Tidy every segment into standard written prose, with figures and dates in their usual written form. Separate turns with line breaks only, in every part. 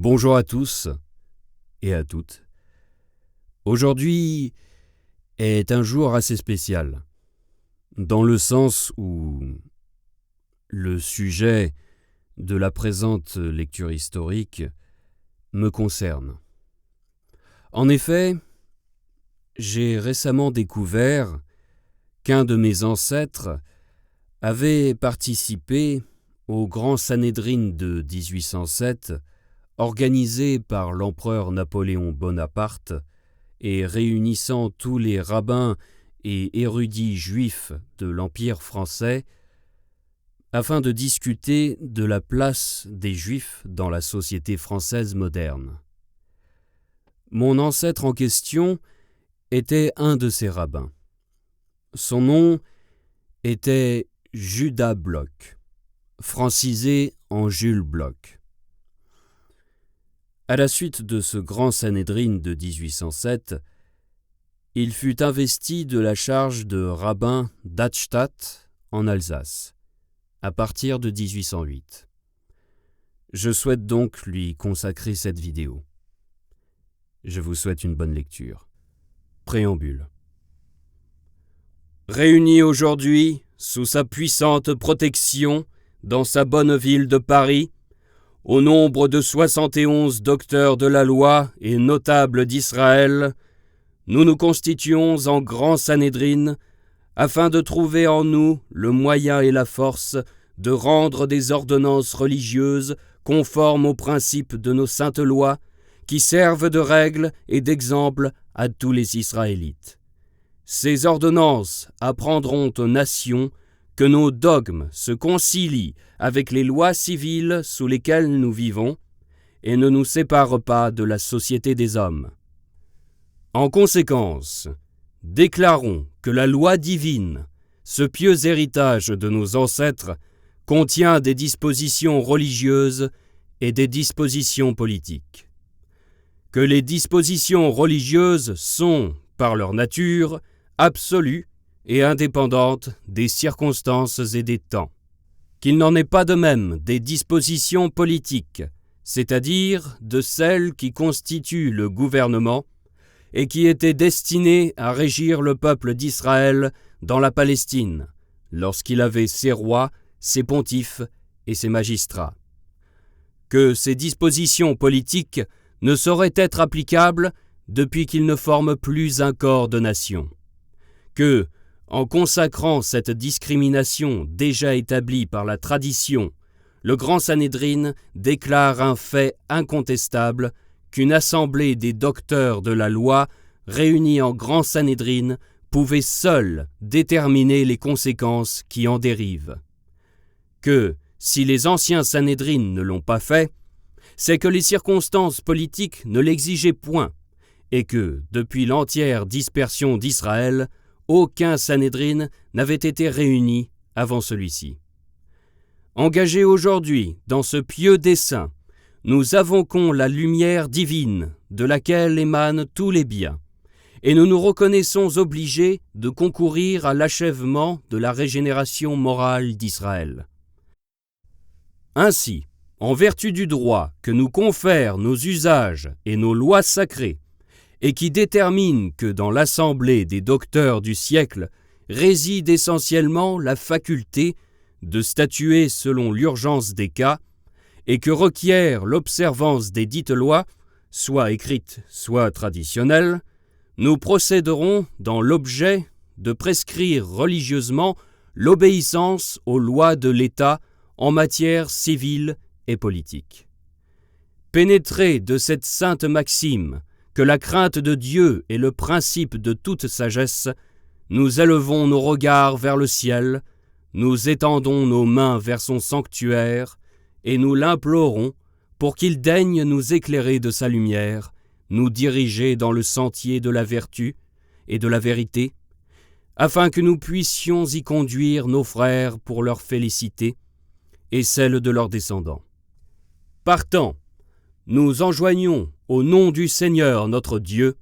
Bonjour à tous et à toutes. Aujourd'hui est un jour assez spécial, dans le sens où le sujet de la présente lecture historique me concerne. En effet, j'ai récemment découvert qu'un de mes ancêtres avait participé au grand Sanhédrin de 1807, organisé par l'empereur Napoléon Bonaparte et réunissant tous les rabbins et érudits juifs de l'Empire français afin de discuter de la place des Juifs dans la société française moderne. Mon ancêtre en question était un de ces rabbins. Son nom était Judas Bloch, francisé en Jules Bloch. À la suite de ce grand Sanhédrin de 1807, il fut investi de la charge de rabbin d'Aldstadt en Alsace, à partir de 1808. Je souhaite donc lui consacrer cette vidéo. Je vous souhaite une bonne lecture. Préambule. Réuni aujourd'hui, sous sa puissante protection, dans sa bonne ville de Paris, au nombre de 71 docteurs de la loi et notables d'Israël, nous nous constituons en grand Sanhédrin afin de trouver en nous le moyen et la force de rendre des ordonnances religieuses conformes aux principes de nos saintes lois qui servent de règle et d'exemple à tous les Israélites. Ces ordonnances apprendront aux nations que nos dogmes se concilient avec les lois civiles sous lesquelles nous vivons et ne nous séparent pas de la société des hommes. En conséquence, déclarons que la loi divine, ce pieux héritage de nos ancêtres, contient des dispositions religieuses et des dispositions politiques. Que les dispositions religieuses sont, par leur nature, absolues et indépendantes des circonstances et des temps. Qu'il n'en est pas de même des dispositions politiques, c'est-à-dire de celles qui constituent le gouvernement et qui étaient destinées à régir le peuple d'Israël dans la Palestine, lorsqu'il avait ses rois, ses pontifes et ses magistrats. Que ces dispositions politiques ne sauraient être applicables depuis qu'ils ne forment plus un corps de nation. Que, en consacrant cette discrimination déjà établie par la tradition, le grand Sanhédrin déclare un fait incontestable qu'une assemblée des docteurs de la loi réunis en grand Sanhédrin pouvait seule déterminer les conséquences qui en dérivent. Que, si les anciens Sanhédrins ne l'ont pas fait, c'est que les circonstances politiques ne l'exigeaient point, et que, depuis l'entière dispersion d'Israël, aucun Sanhédrin n'avait été réuni avant celui-ci. Engagés aujourd'hui dans ce pieux dessein, nous invoquons la lumière divine de laquelle émanent tous les biens, et nous nous reconnaissons obligés de concourir à l'achèvement de la régénération morale d'Israël. Ainsi, en vertu du droit que nous confèrent nos usages et nos lois sacrées, et qui détermine que dans l'assemblée des docteurs du siècle réside essentiellement la faculté de statuer selon l'urgence des cas, et que requiert l'observance des dites lois, soit écrites, soit traditionnelles, nous procéderons dans l'objet de prescrire religieusement l'obéissance aux lois de l'État en matière civile et politique. Pénétrés de cette sainte maxime, que la crainte de Dieu est le principe de toute sagesse, nous élevons nos regards vers le ciel, nous étendons nos mains vers son sanctuaire, et nous l'implorons pour qu'il daigne nous éclairer de sa lumière, nous diriger dans le sentier de la vertu et de la vérité, afin que nous puissions y conduire nos frères pour leur félicité et celle de leurs descendants. Partant, nous enjoignons au nom du Seigneur notre Dieu,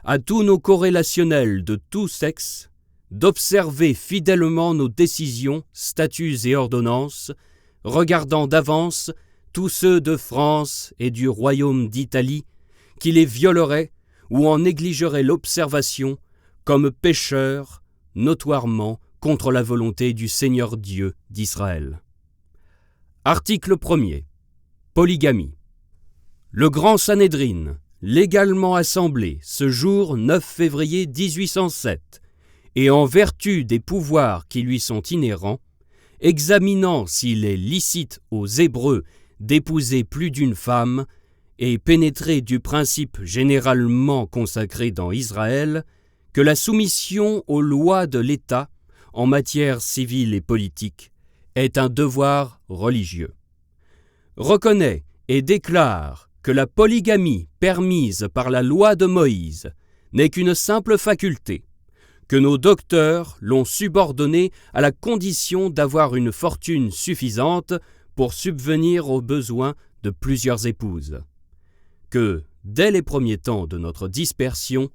à tous nos corrélationnels de tout sexe, d'observer fidèlement nos décisions, statuts et ordonnances, regardant d'avance tous ceux de France et du royaume d'Italie qui les violeraient ou en négligeraient l'observation comme pécheurs notoirement contre la volonté du Seigneur Dieu d'Israël. Article 1er. Polygamie. Le Grand Sanhédrin, légalement assemblé ce jour 9 février 1807, et en vertu des pouvoirs qui lui sont inhérents, examinant s'il est licite aux Hébreux d'épouser plus d'une femme, et pénétré du principe généralement consacré dans Israël, que la soumission aux lois de l'État en matière civile et politique est un devoir religieux. Reconnaît et déclare que la polygamie permise par la loi de Moïse n'est qu'une simple faculté, que nos docteurs l'ont subordonnée à la condition d'avoir une fortune suffisante pour subvenir aux besoins de plusieurs épouses, que, dès les premiers temps de notre dispersion,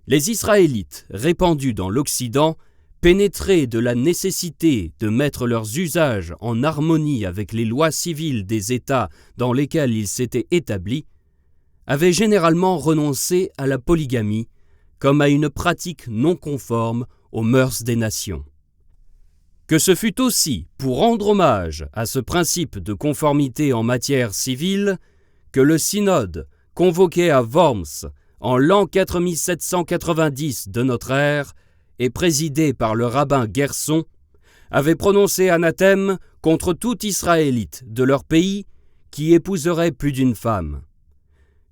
les Israélites répandus dans l'Occident, pénétrés de la nécessité de mettre leurs usages en harmonie avec les lois civiles des États dans lesquels ils s'étaient établis, avaient généralement renoncé à la polygamie comme à une pratique non conforme aux mœurs des nations. Que ce fut aussi pour rendre hommage à ce principe de conformité en matière civile que le synode, convoqué à Worms en l'an 4790 de notre ère et présidé par le rabbin Gerson, avait prononcé anathème contre tout Israélite de leur pays qui épouserait plus d'une femme.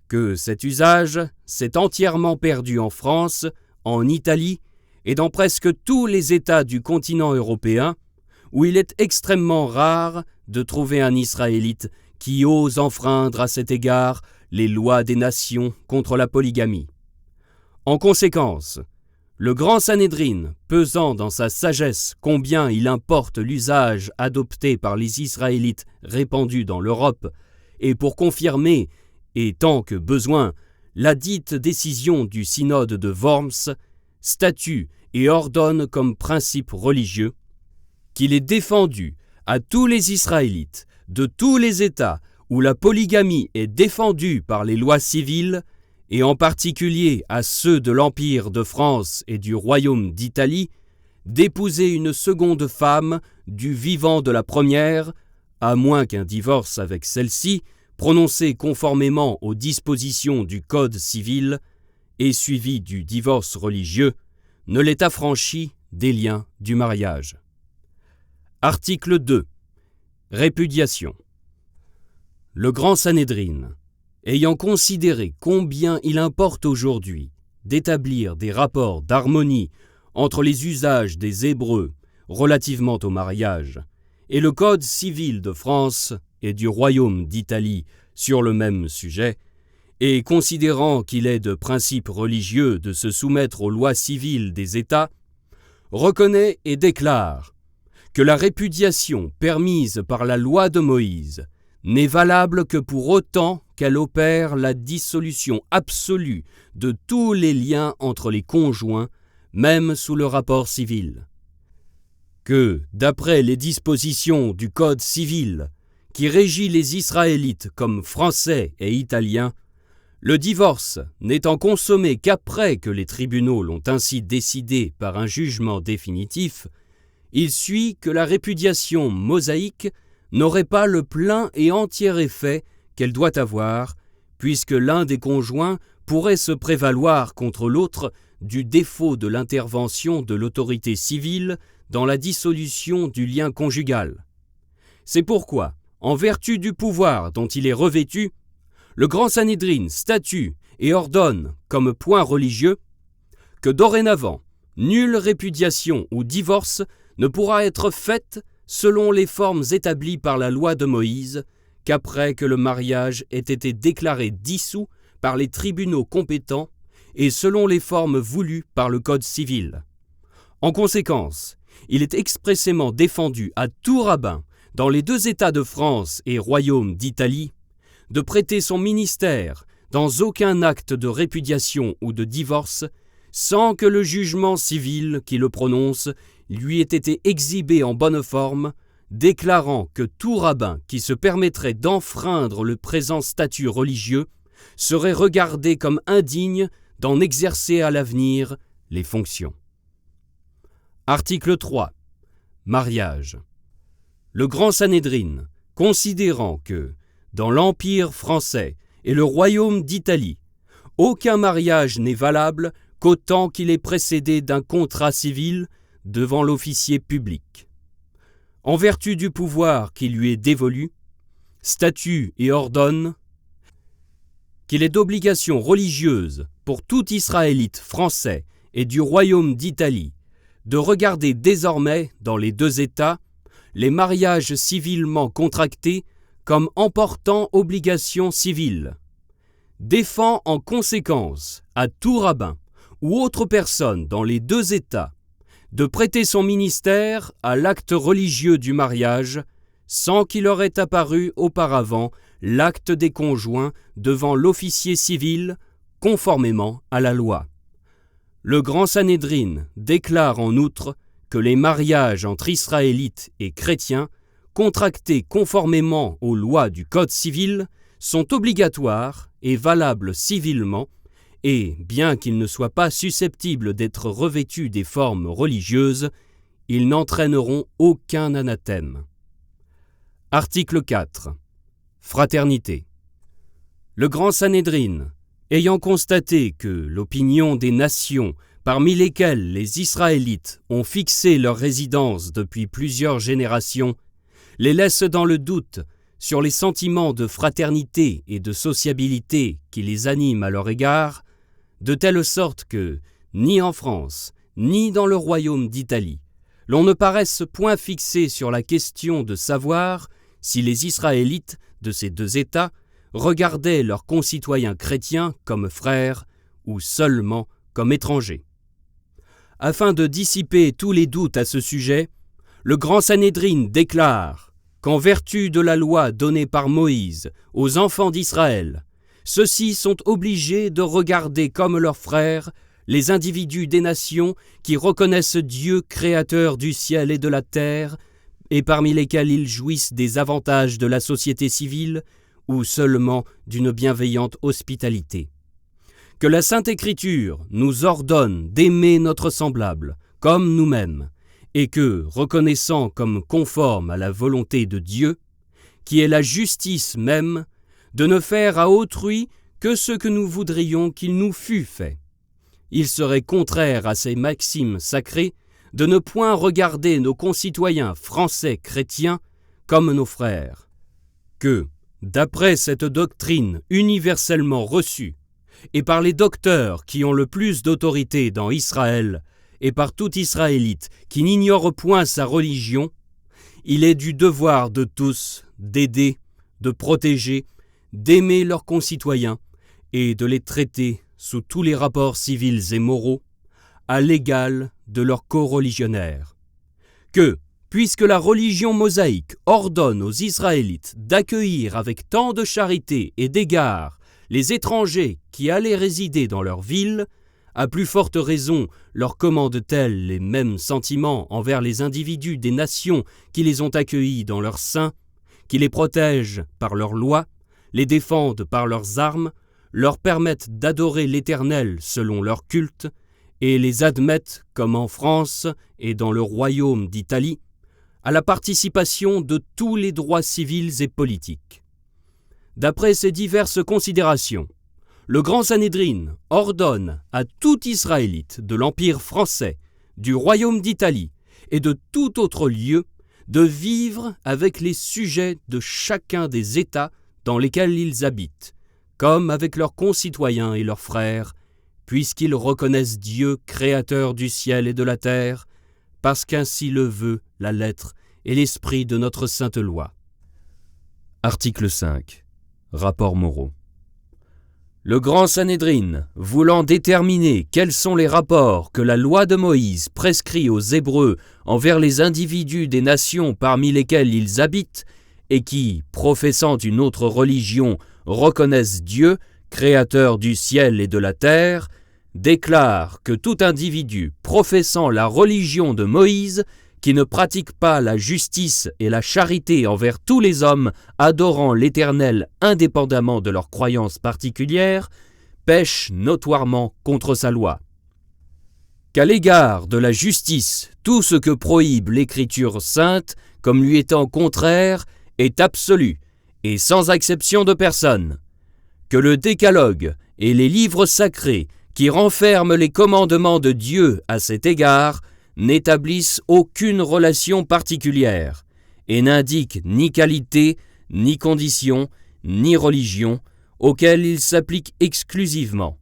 Que cet usage s'est entièrement perdu en France, en Italie et dans presque tous les États du continent européen, où il est extrêmement rare de trouver un Israélite qui ose enfreindre à cet égard les lois des nations contre la polygamie. En conséquence, le Grand Sanhédrin, pesant dans sa sagesse combien il importe l'usage adopté par les Israélites répandus dans l'Europe, et pour confirmer, et tant que besoin, la dite décision du synode de Worms, statue et ordonne comme principe religieux qu'il est défendu à tous les Israélites de tous les États où la polygamie est défendue par les lois civiles, et en particulier à ceux de l'Empire de France et du Royaume d'Italie, d'épouser une seconde femme du vivant de la première, à moins qu'un divorce avec celle-ci, prononcé conformément aux dispositions du Code civil et suivi du divorce religieux, ne l'ait affranchi des liens du mariage. Article 2. Répudiation. Le Grand Sanhédrin, ayant considéré combien il importe aujourd'hui d'établir des rapports d'harmonie entre les usages des Hébreux relativement au mariage et le Code civil de France et du Royaume d'Italie sur le même sujet, et considérant qu'il est de principe religieux de se soumettre aux lois civiles des États, reconnaît et déclare que la répudiation permise par la loi de Moïse n'est valable que pour autant qu'elle opère la dissolution absolue de tous les liens entre les conjoints, même sous le rapport civil. Que, d'après les dispositions du Code civil, qui régit les Israélites comme Français et Italiens, le divorce n'étant consommé qu'après que les tribunaux l'ont ainsi décidé par un jugement définitif, il suit que la répudiation mosaïque n'aurait pas le plein et entier effet qu'elle doit avoir, puisque l'un des conjoints pourrait se prévaloir contre l'autre du défaut de l'intervention de l'autorité civile dans la dissolution du lien conjugal. C'est pourquoi, en vertu du pouvoir dont il est revêtu, le Grand Sanhédrin statue et ordonne, comme point religieux, que dorénavant, nulle répudiation ou divorce ne pourra être faite selon les formes établies par la loi de Moïse, qu'après que le mariage ait été déclaré dissous par les tribunaux compétents et selon les formes voulues par le Code civil. En conséquence, il est expressément défendu à tout rabbin dans les deux États de France et Royaume d'Italie de prêter son ministère dans aucun acte de répudiation ou de divorce sans que le jugement civil qui le prononce lui ait été exhibé en bonne forme, déclarant que tout rabbin qui se permettrait d'enfreindre le présent statut religieux serait regardé comme indigne d'en exercer à l'avenir les fonctions. Article 3. Mariage. Le Grand Sanhédrin, considérant que, dans l'Empire français et le Royaume d'Italie, aucun mariage n'est valable qu'autant qu'il est précédé d'un contrat civil devant l'officier public. En vertu du pouvoir qui lui est dévolu, statue et ordonne qu'il est d'obligation religieuse pour tout Israélite français et du Royaume d'Italie de regarder désormais dans les deux États les mariages civilement contractés comme emportant obligation civile, défend en conséquence à tout rabbin ou autre personne dans les deux États de prêter son ministère à l'acte religieux du mariage sans qu'il leur ait apparu auparavant l'acte des conjoints devant l'officier civil conformément à la loi. Le Grand Sanhédrin déclare en outre que les mariages entre Israélites et chrétiens contractés conformément aux lois du Code civil sont obligatoires et valables civilement et, bien qu'ils ne soient pas susceptibles d'être revêtus des formes religieuses, ils n'entraîneront aucun anathème. Article 4. Fraternité. Le Grand Sanhédrin, ayant constaté que l'opinion des nations parmi lesquelles les Israélites ont fixé leur résidence depuis plusieurs générations, les laisse dans le doute sur les sentiments de fraternité et de sociabilité qui les animent à leur égard, de telle sorte que, ni en France, ni dans le royaume d'Italie, l'on ne paraisse point fixé sur la question de savoir si les Israélites de ces deux États regardaient leurs concitoyens chrétiens comme frères ou seulement comme étrangers. Afin de dissiper tous les doutes à ce sujet, le Grand Sanhédrin déclare qu'en vertu de la loi donnée par Moïse aux enfants d'Israël, ceux-ci sont obligés de regarder comme leurs frères les individus des nations qui reconnaissent Dieu créateur du ciel et de la terre et parmi lesquels ils jouissent des avantages de la société civile ou seulement d'une bienveillante hospitalité. Que la Sainte Écriture nous ordonne d'aimer notre semblable comme nous-mêmes et que, reconnaissant comme conforme à la volonté de Dieu, qui est la justice même, de ne faire à autrui que ce que nous voudrions qu'il nous fût fait. Il serait contraire à ces maximes sacrées de ne point regarder nos concitoyens français chrétiens comme nos frères. Que, d'après cette doctrine universellement reçue, et par les docteurs qui ont le plus d'autorité dans Israël, et par tout Israélite qui n'ignore point sa religion, il est du devoir de tous d'aider, de protéger, d'aimer leurs concitoyens et de les traiter sous tous les rapports civils et moraux, à l'égal de leurs coreligionnaires. Que, puisque la religion mosaïque ordonne aux Israélites d'accueillir avec tant de charité et d'égard les étrangers qui allaient résider dans leur ville, à plus forte raison leur commande-t-elle les mêmes sentiments envers les individus des nations qui les ont accueillis dans leur sein, qui les protègent par leurs lois, les défendent par leurs armes, leur permettent d'adorer l'Éternel selon leur culte, et les admettent, comme en France et dans le royaume d'Italie, à la participation de tous les droits civils et politiques. D'après ces diverses considérations, le Grand Sanhédrin ordonne à tout Israélite de l'Empire français, du royaume d'Italie et de tout autre lieu de vivre avec les sujets de chacun des États dans lesquels ils habitent, comme avec leurs concitoyens et leurs frères, puisqu'ils reconnaissent Dieu créateur du ciel et de la terre, parce qu'ainsi le veut la lettre et l'esprit de notre sainte loi. Article 5. Rapports moraux. Le Grand Sanhédrin, voulant déterminer quels sont les rapports que la loi de Moïse prescrit aux Hébreux envers les individus des nations parmi lesquelles ils habitent, et qui, professant une autre religion, reconnaissent Dieu, créateur du ciel et de la terre, déclare que tout individu professant la religion de Moïse, qui ne pratiquent pas la justice et la charité envers tous les hommes adorant l'Éternel indépendamment de leurs croyances particulières, pêchent notoirement contre sa loi. Qu'à l'égard de la justice, tout ce que prohibe l'Écriture sainte, comme lui étant contraire, est absolu, et sans acception de personne. Que le Décalogue et les livres sacrés qui renferment les commandements de Dieu à cet égard n'établissent aucune relation particulière, et n'indiquent ni qualité, ni condition, ni religion, auxquelles ils s'appliquent exclusivement,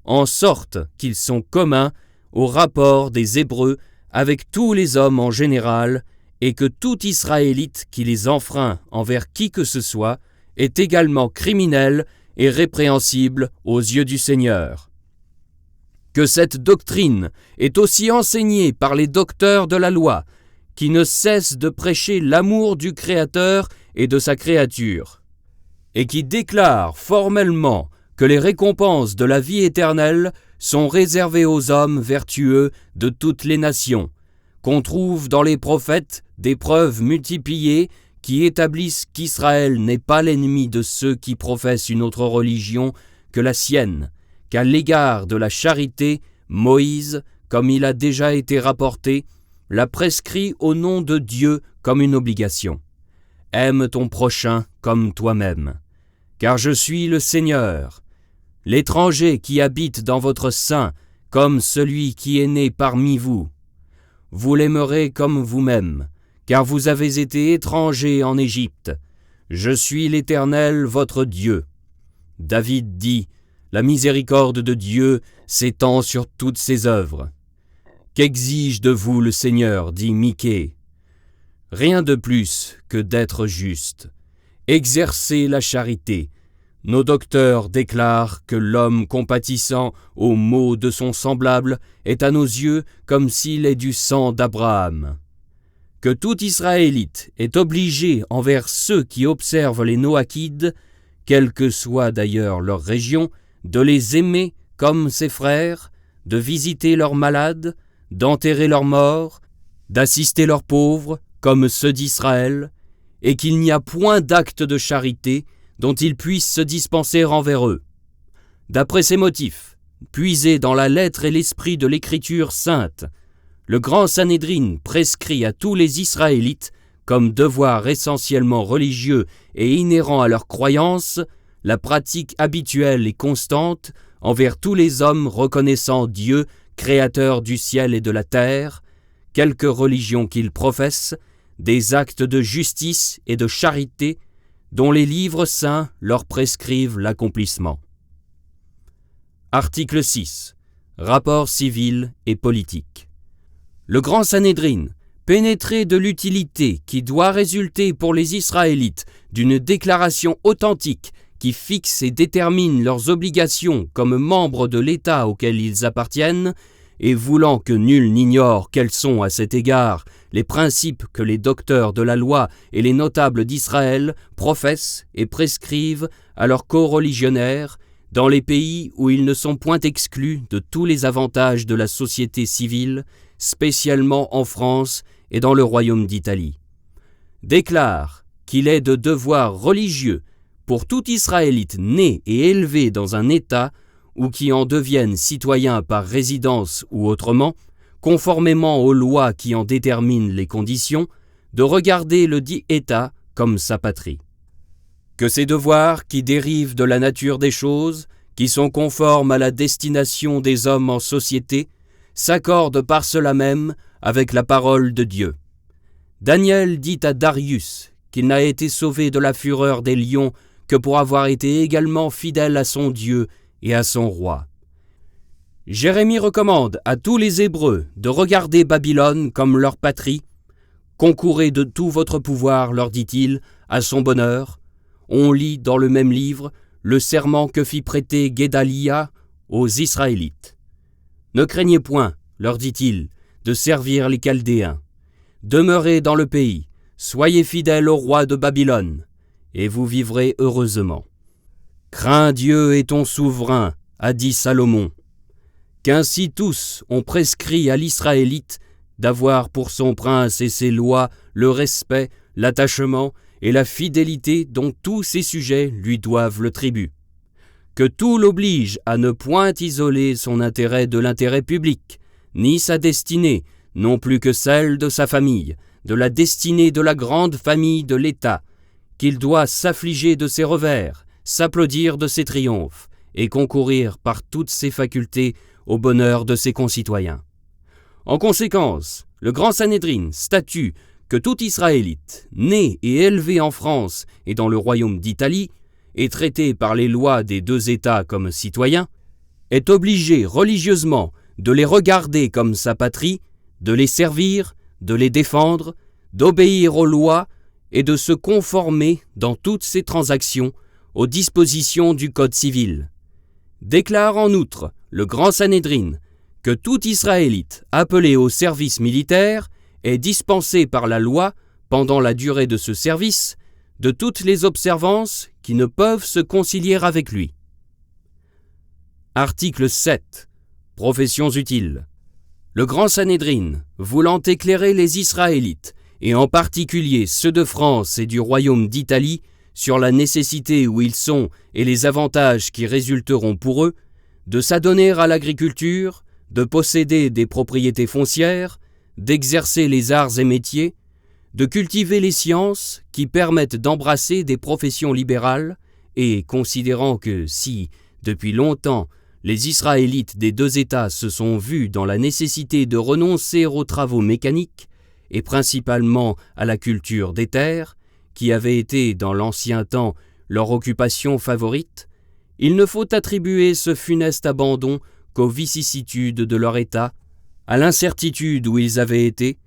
en sorte qu'ils sont communs au rapport des Hébreux avec tous les hommes en général, et que tout Israélite qui les enfreint envers qui que ce soit est également criminel et répréhensible aux yeux du Seigneur. Que cette doctrine est aussi enseignée par les docteurs de la loi, qui ne cessent de prêcher l'amour du Créateur et de sa créature, et qui déclarent formellement que les récompenses de la vie éternelle sont réservées aux hommes vertueux de toutes les nations, qu'on trouve dans les prophètes des preuves multipliées qui établissent qu'Israël n'est pas l'ennemi de ceux qui professent une autre religion que la sienne, qu'à l'égard de la charité, Moïse, comme il a déjà été rapporté, l'a prescrit au nom de Dieu comme une obligation. Aime ton prochain comme toi-même, car je suis le Seigneur. L'étranger qui habite dans votre sein, comme celui qui est né parmi vous. Vous l'aimerez comme vous-même, car vous avez été étrangers en Égypte. Je suis l'Éternel, votre Dieu. David dit, la miséricorde de Dieu s'étend sur toutes ses œuvres. Qu'exige de vous le Seigneur, dit Michée. Rien de plus que d'être juste. Exercez la charité. Nos docteurs déclarent que l'homme compatissant aux maux de son semblable est à nos yeux comme s'il est du sang d'Abraham. Que tout Israélite est obligé envers ceux qui observent les Noachides, quelle que soit d'ailleurs leur région, de les aimer comme ses frères, de visiter leurs malades, d'enterrer leurs morts, d'assister leurs pauvres comme ceux d'Israël, et qu'il n'y a point d'acte de charité dont ils puissent se dispenser envers eux. D'après ces motifs, puisés dans la lettre et l'esprit de l'Écriture sainte, le grand Sanhédrin prescrit à tous les Israélites, comme devoir essentiellement religieux et inhérent à leur croyance, la pratique habituelle et constante envers tous les hommes reconnaissant Dieu, créateur du ciel et de la terre, quelque religion qu'ils professent, des actes de justice et de charité dont les livres saints leur prescrivent l'accomplissement. Article 6. Rapport civil et politique. Le grand Sanhédrin, pénétré de l'utilité qui doit résulter pour les Israélites d'une déclaration authentique qui fixe et détermine leurs obligations comme membres de l'État auquel ils appartiennent, et voulant que nul n'ignore quels sont à cet égard les principes que les docteurs de la loi et les notables d'Israël professent et prescrivent à leurs coreligionnaires dans les pays où ils ne sont point exclus de tous les avantages de la société civile, spécialement en France et dans le royaume d'Italie. Déclare qu'il est de devoir religieux pour tout Israélite né et élevé dans un État ou qui en deviennent citoyens par résidence ou autrement, conformément aux lois qui en déterminent les conditions, de regarder le dit État comme sa patrie. Que ces devoirs qui dérivent de la nature des choses, qui sont conformes à la destination des hommes en société, s'accordent par cela même avec la parole de Dieu. Daniel dit à Darius qu'il n'a été sauvé de la fureur des lions que pour avoir été également fidèle à son Dieu et à son roi. Jérémie recommande à tous les Hébreux de regarder Babylone comme leur patrie. Concourez de tout votre pouvoir, leur dit-il, à son bonheur. On lit dans le même livre le serment que fit prêter Guédalia aux Israélites. Ne craignez point, leur dit-il, de servir les Chaldéens. Demeurez dans le pays, soyez fidèles au roi de Babylone, et vous vivrez heureusement. Crains Dieu et ton souverain, a dit Salomon. Qu'ainsi tous ont prescrit à l'Israélite d'avoir pour son prince et ses lois le respect, l'attachement et la fidélité dont tous ses sujets lui doivent le tribut. Que tout l'oblige à ne point isoler son intérêt de l'intérêt public, ni sa destinée, non plus que celle de sa famille, de la destinée de la grande famille de l'État, qu'il doit s'affliger de ses revers, s'applaudir de ses triomphes, et concourir par toutes ses facultés au bonheur de ses concitoyens. En conséquence, le grand Sanhédrin statue que tout Israélite, né et élevé en France et dans le royaume d'Italie, et traité par les lois des deux États comme citoyen, est obligé religieusement de les regarder comme sa patrie, de les servir, de les défendre, d'obéir aux lois et de se conformer dans toutes ses transactions aux dispositions du Code civil. Déclare en outre le grand Sanhédrin que tout Israélite appelé au service militaire est dispensé par la loi, pendant la durée de ce service, de toutes les observances qui ne peuvent se concilier avec lui. Article 7. Professions utiles. Le grand Sanhédrin, voulant éclairer les Israélites, et en particulier ceux de France et du royaume d'Italie, sur la nécessité où ils sont et les avantages qui résulteront pour eux, de s'adonner à l'agriculture, de posséder des propriétés foncières, d'exercer les arts et métiers, de cultiver les sciences qui permettent d'embrasser des professions libérales et considérant que si, depuis longtemps, les Israélites des deux États se sont vus dans la nécessité de renoncer aux travaux mécaniques et principalement à la culture des terres, qui avait été dans l'ancien temps leur occupation favorite, il ne faut attribuer ce funeste abandon qu'aux vicissitudes de leur état, à l'incertitude où ils avaient été,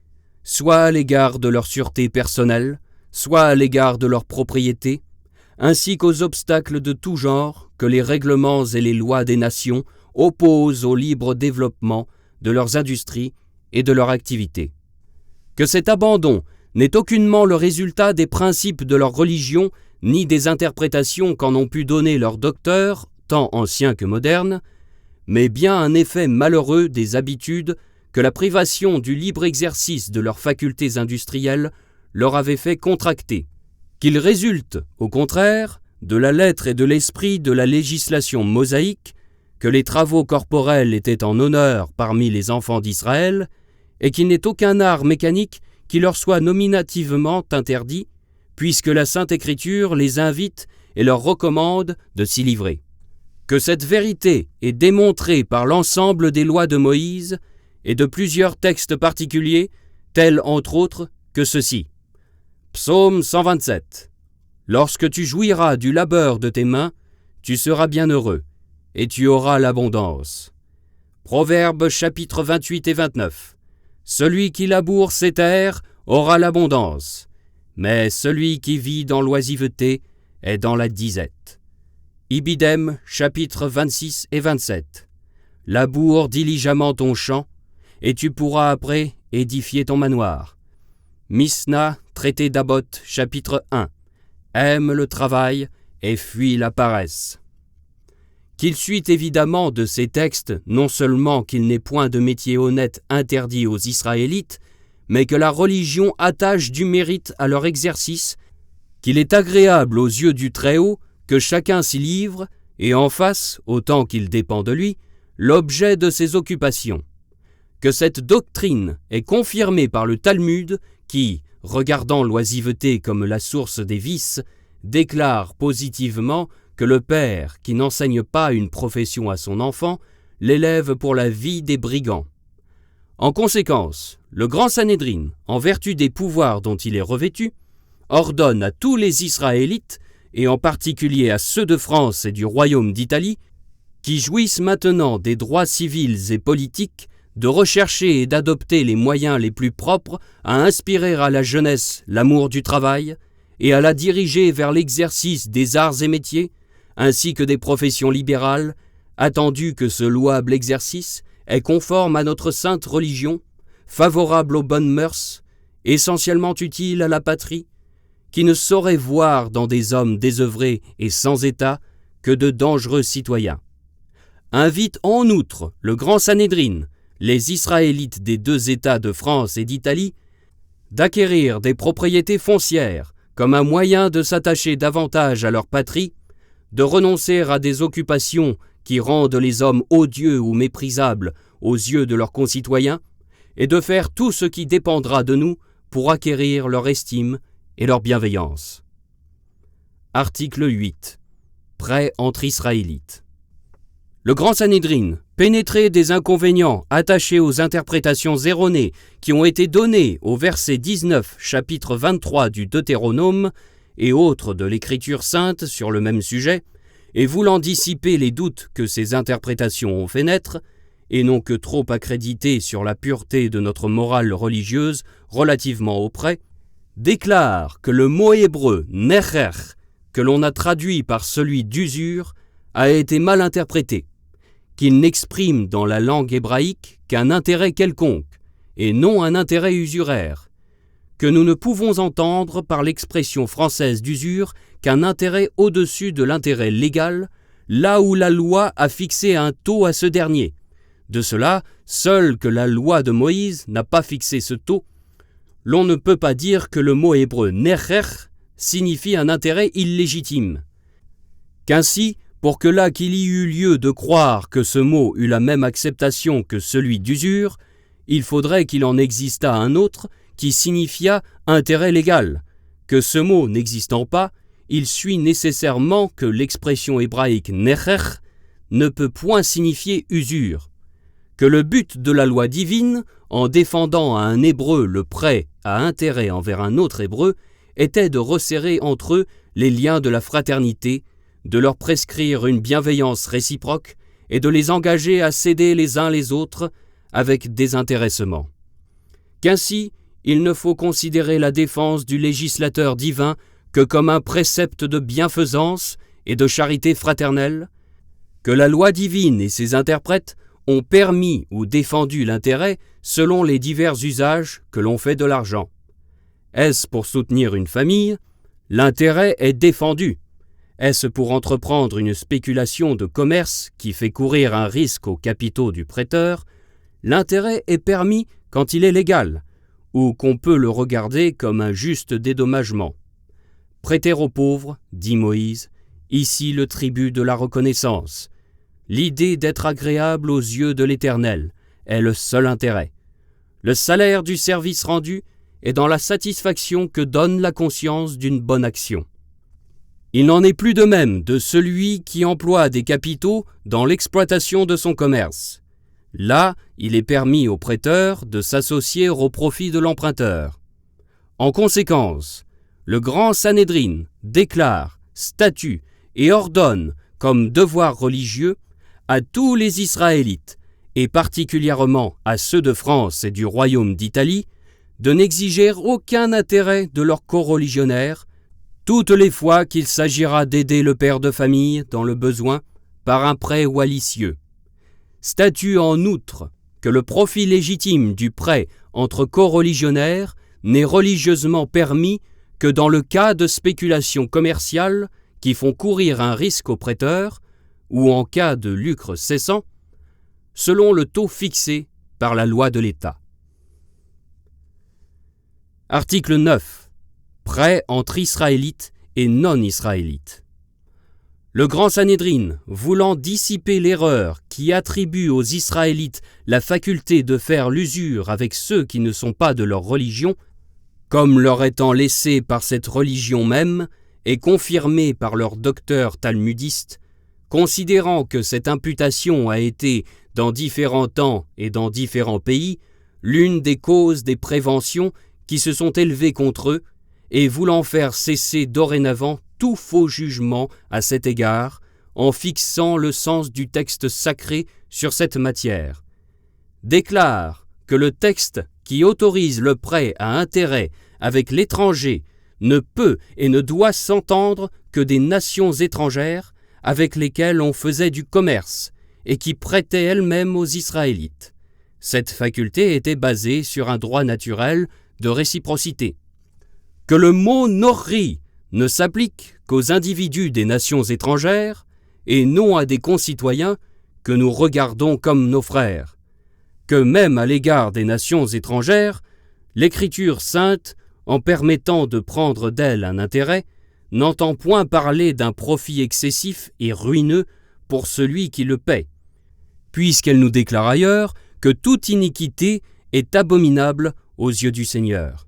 soit à l'égard de leur sûreté personnelle, soit à l'égard de leur propriété, ainsi qu'aux obstacles de tout genre que les règlements et les lois des nations opposent au libre développement de leurs industries et de leur activité. Que cet abandon n'est aucunement le résultat des principes de leur religion ni des interprétations qu'en ont pu donner leurs docteurs, tant anciens que modernes, mais bien un effet malheureux des habitudes que la privation du libre exercice de leurs facultés industrielles leur avait fait contracter, qu'il résulte, au contraire, de la lettre et de l'esprit de la législation mosaïque, que les travaux corporels étaient en honneur parmi les enfants d'Israël, et qu'il n'est aucun art mécanique qui leur soit nominativement interdit, puisque la Sainte Écriture les invite et leur recommande de s'y livrer. Que cette vérité est démontrée par l'ensemble des lois de Moïse et de plusieurs textes particuliers, tels entre autres que ceci. Psaume 127. Lorsque tu jouiras du labeur de tes mains, tu seras bien heureux, et tu auras l'abondance. Proverbes chapitres 28 et 29. Celui qui laboure ses terres aura l'abondance, mais celui qui vit dans l'oisiveté est dans la disette. Ibidem chapitres 26 et 27. Laboure diligemment ton champ, et tu pourras après édifier ton manoir. Misna, traité d'Abot, chapitre 1. Aime le travail et fuis la paresse. Qu'il suit évidemment de ces textes non seulement qu'il n'est point de métier honnête interdit aux Israélites, mais que la religion attache du mérite à leur exercice, qu'il est agréable aux yeux du Très-Haut que chacun s'y livre et en fasse, autant qu'il dépend de lui, l'objet de ses occupations. Que cette doctrine est confirmée par le Talmud qui, regardant l'oisiveté comme la source des vices, déclare positivement que le père qui n'enseigne pas une profession à son enfant l'élève pour la vie des brigands. En conséquence, le grand Sanhédrin, en vertu des pouvoirs dont il est revêtu, ordonne à tous les Israélites, et en particulier à ceux de France et du royaume d'Italie, qui jouissent maintenant des droits civils et politiques, de rechercher et d'adopter les moyens les plus propres à inspirer à la jeunesse l'amour du travail et à la diriger vers l'exercice des arts et métiers, ainsi que des professions libérales, attendu que ce louable exercice est conforme à notre sainte religion, favorable aux bonnes mœurs, essentiellement utile à la patrie, qui ne saurait voir dans des hommes désœuvrés et sans état que de dangereux citoyens. Invite en outre le grand Sanhédrin les Israélites des deux États de France et d'Italie d'acquérir des propriétés foncières comme un moyen de s'attacher davantage à leur patrie, de renoncer à des occupations qui rendent les hommes odieux ou méprisables aux yeux de leurs concitoyens, et de faire tout ce qui dépendra de nous pour acquérir leur estime et leur bienveillance. Article 8. Prêt entre Israélites. Le Grand Sanhédrin, pénétré des inconvénients attachés aux interprétations erronées qui ont été données au verset 19, chapitre 23 du Deutéronome et autres de l'Écriture sainte sur le même sujet, et voulant dissiper les doutes que ces interprétations ont fait naître, et non que trop accréditer sur la pureté de notre morale religieuse relativement au prêt, déclare que le mot hébreu « necher » que l'on a traduit par celui d'usure a été mal interprété, qu'il n'exprime dans la langue hébraïque qu'un intérêt quelconque, et non un intérêt usuraire, que nous ne pouvons entendre par l'expression française d'usure qu'un intérêt au-dessus de l'intérêt légal, là où la loi a fixé un taux à ce dernier. De cela, seul que la loi de Moïse n'a pas fixé ce taux, l'on ne peut pas dire que le mot hébreu « necher » signifie un intérêt illégitime. Qu'ainsi, pour que là qu'il y eût lieu de croire que ce mot eût la même acceptation que celui d'usure, il faudrait qu'il en existât un autre qui signifiât intérêt légal. Que ce mot n'existant pas, il suit nécessairement que l'expression hébraïque « necher » ne peut point signifier usure. Que le but de la loi divine, en défendant à un hébreu le prêt à intérêt envers un autre hébreu, était de resserrer entre eux les liens de la fraternité, de leur prescrire une bienveillance réciproque et de les engager à s'aider les uns les autres avec désintéressement. Qu'ainsi, il ne faut considérer la défense du législateur divin que comme un précepte de bienfaisance et de charité fraternelle, que la loi divine et ses interprètes ont permis ou défendu l'intérêt selon les divers usages que l'on fait de l'argent. Est-ce pour soutenir une famille? L'intérêt est défendu. Est-ce pour entreprendre une spéculation de commerce qui fait courir un risque aux capitaux du prêteur? L'intérêt est permis quand il est légal, ou qu'on peut le regarder comme un juste dédommagement. Prêter aux pauvres, dit Moïse, ici le tribut de la reconnaissance. L'idée d'être agréable aux yeux de l'Éternel est le seul intérêt. Le salaire du service rendu est dans la satisfaction que donne la conscience d'une bonne action. Il n'en est plus de même de celui qui emploie des capitaux dans l'exploitation de son commerce. Là, il est permis au prêteur de s'associer au profit de l'emprunteur. En conséquence, le Grand Sanhédrin déclare, statue et ordonne comme devoir religieux à tous les Israélites, et particulièrement à ceux de France et du royaume d'Italie, de n'exiger aucun intérêt de leurs coreligionnaires, toutes les fois qu'il s'agira d'aider le père de famille dans le besoin par un prêt walicieux. Statue en outre que le profit légitime du prêt entre coreligionnaires n'est religieusement permis que dans le cas de spéculations commerciales qui font courir un risque au prêteur, ou en cas de lucre cessant, selon le taux fixé par la loi de l'État. Article 9. Prêt entre Israélites et non-Israélites. Le Grand Sanhédrin, voulant dissiper l'erreur qui attribue aux Israélites la faculté de faire l'usure avec ceux qui ne sont pas de leur religion, comme leur étant laissée par cette religion même et confirmée par leurs docteurs talmudistes, considérant que cette imputation a été, dans différents temps et dans différents pays, l'une des causes des préventions qui se sont élevées contre eux, et voulant faire cesser dorénavant tout faux jugement à cet égard, en fixant le sens du texte sacré sur cette matière, déclare que le texte qui autorise le prêt à intérêt avec l'étranger ne peut et ne doit s'entendre que des nations étrangères avec lesquelles on faisait du commerce et qui prêtaient elles-mêmes aux Israélites. Cette faculté était basée sur un droit naturel de réciprocité. Que le mot « norri » ne s'applique qu'aux individus des nations étrangères et non à des concitoyens que nous regardons comme nos frères. que même à l'égard des nations étrangères, l'Écriture sainte, en permettant de prendre d'elle un intérêt, n'entend point parler d'un profit excessif et ruineux pour celui qui le paie, puisqu'elle nous déclare ailleurs que toute iniquité est abominable aux yeux du Seigneur.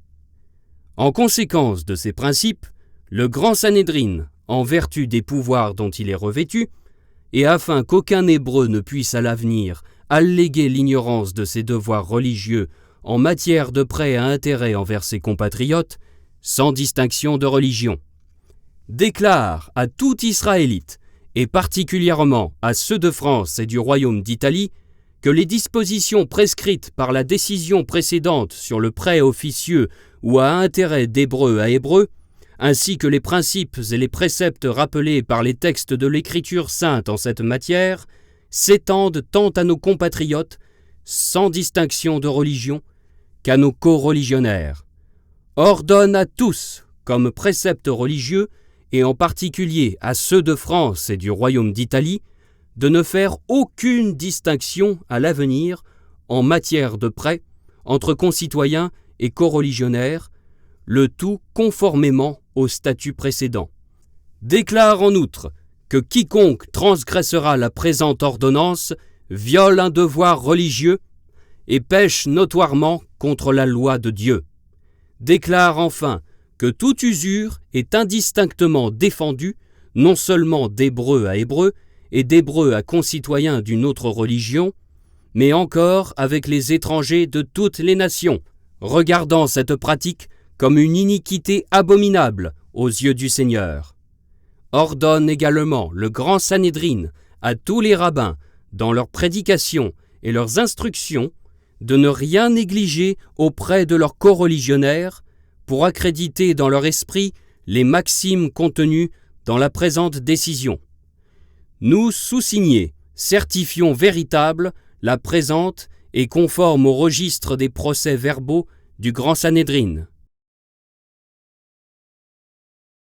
En conséquence de ces principes, le grand Sanhédrin, en vertu des pouvoirs dont il est revêtu, et afin qu'aucun Hébreu ne puisse à l'avenir alléguer l'ignorance de ses devoirs religieux en matière de prêt à intérêt envers ses compatriotes, sans distinction de religion, déclare à tout Israélite, et particulièrement à ceux de France et du royaume d'Italie, que les dispositions prescrites par la décision précédente sur le prêt officieux ou à intérêt d'hébreu à hébreu, ainsi que les principes et les préceptes rappelés par les textes de l'Écriture sainte en cette matière, s'étendent tant à nos compatriotes, sans distinction de religion, qu'à nos coreligionnaires, ordonne à tous, comme préceptes religieux, et en particulier à ceux de France et du royaume d'Italie, de ne faire aucune distinction à l'avenir en matière de prêt entre concitoyens et coreligionnaires, le tout conformément au statut précédent. Déclare en outre que quiconque transgressera la présente ordonnance viole un devoir religieux et pêche notoirement contre la loi de Dieu. Déclare enfin que toute usure est indistinctement défendue, non seulement d'hébreu à hébreu et d'hébreu à concitoyens d'une autre religion, mais encore avec les étrangers de toutes les nations, regardant cette pratique comme une iniquité abominable aux yeux du Seigneur. Ordonne également le grand Sanhédrin à tous les rabbins, dans leurs prédications et leurs instructions, de ne rien négliger auprès de leurs coreligionnaires pour accréditer dans leur esprit les maximes contenues dans la présente décision. Nous, sous-signés, certifions véritable la présente et conforme au registre des procès-verbaux du grand Sanhédrin.